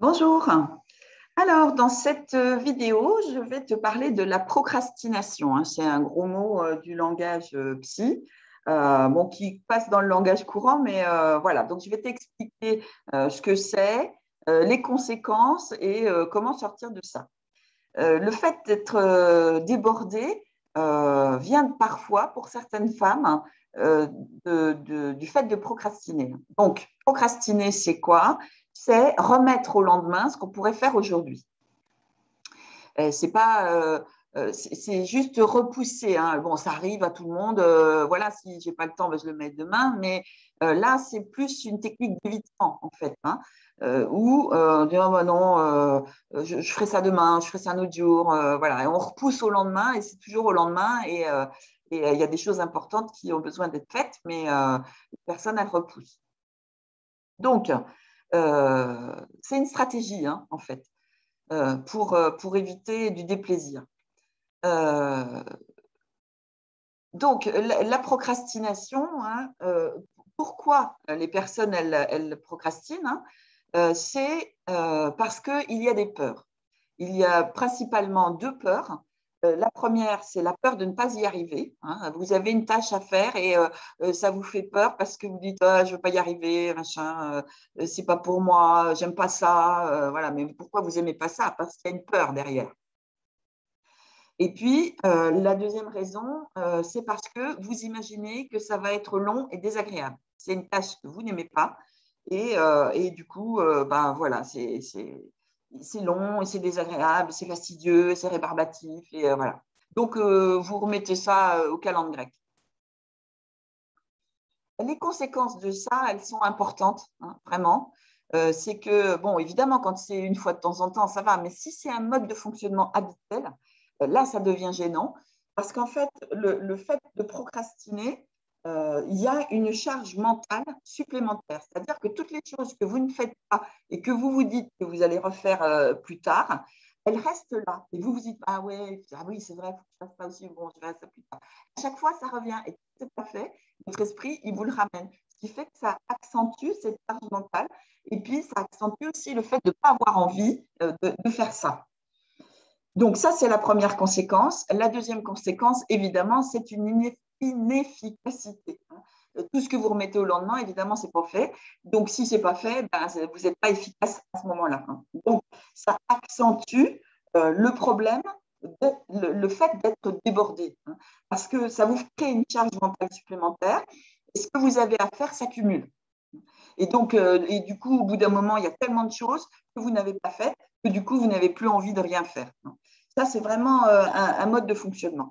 Bonjour. Alors, dans cette vidéo, je vais te parler de la procrastination, hein. C'est un gros mot du langage psy, bon, qui passe dans le langage courant, mais voilà. Donc, je vais t'expliquer ce que c'est, les conséquences et comment sortir de ça. Le fait d'être débordé vient parfois, pour certaines femmes, hein, du fait de procrastiner. Donc, procrastiner, c'est quoi? C'est remettre au lendemain ce qu'on pourrait faire aujourd'hui. C'est pas, c'est juste repousser, hein. Bon, ça arrive à tout le monde. Voilà, si j'ai pas le temps, ben, je le mets demain. Mais là, c'est plus une technique d'évitement, en fait, hein, où on dit oh, ben non, je ferai ça demain, je ferai ça un autre jour. Voilà, et on repousse au lendemain, et c'est toujours au lendemain. Et il y a des choses importantes qui ont besoin d'être faites, mais personne ne repousse. Donc, c'est une stratégie, hein, en fait, pour éviter du déplaisir. Euh, donc, la procrastination, hein, pourquoi les personnes elles procrastinent, hein, c'est parce qu'il y a des peurs. Il y a principalement deux peurs. La première, c'est la peur de ne pas y arriver, hein. Vous avez une tâche à faire et ça vous fait peur parce que vous dites ah, je ne vais pas y arriver, machin, c'est pas pour moi, j'aime pas ça. Voilà. Mais pourquoi vous n'aimez pas ça? Parce qu'il y a une peur derrière. Et puis, la deuxième raison, c'est parce que vous imaginez que ça va être long et désagréable. C'est une tâche que vous n'aimez pas. Et du coup, ben, voilà, c'est long et c'est désagréable, c'est fastidieux, c'est rébarbatif. Et voilà. Donc, vous remettez ça au calendrier grec. Les conséquences de ça, elles sont importantes, hein, vraiment. C'est que, bon, évidemment, quand c'est une fois de temps en temps, ça va, mais si c'est un mode de fonctionnement habituel, là, ça devient gênant. Parce qu'en fait, le fait de procrastiner, il y a une charge mentale supplémentaire. C'est-à-dire que toutes les choses que vous ne faites pas et que vous vous dites que vous allez refaire plus tard, elles restent là. Et vous vous dites, ah ouais, ah oui, c'est vrai, il faut que je fasse ça aussi, bon, je verrai ça plus tard. À chaque fois, ça revient. Et c'est pas fait, votre esprit, il vous le ramène. Ce qui fait que ça accentue cette charge mentale. Et puis, ça accentue aussi le fait de ne pas avoir envie de faire ça. Donc, ça, c'est la première conséquence. La deuxième conséquence, évidemment, c'est une inefficacité. Tout ce que vous remettez au lendemain, évidemment, ce n'est pas fait. Donc, si ce n'est pas fait, ben, vous n'êtes pas efficace à ce moment-là. Donc, ça accentue le problème, le fait d'être débordé. Parce que ça vous crée une charge mentale supplémentaire. Et ce que vous avez à faire s'accumule. Et donc, et du coup, au bout d'un moment, il y a tellement de choses que vous n'avez pas faites que du coup, vous n'avez plus envie de rien faire. Ça, c'est vraiment un mode de fonctionnement.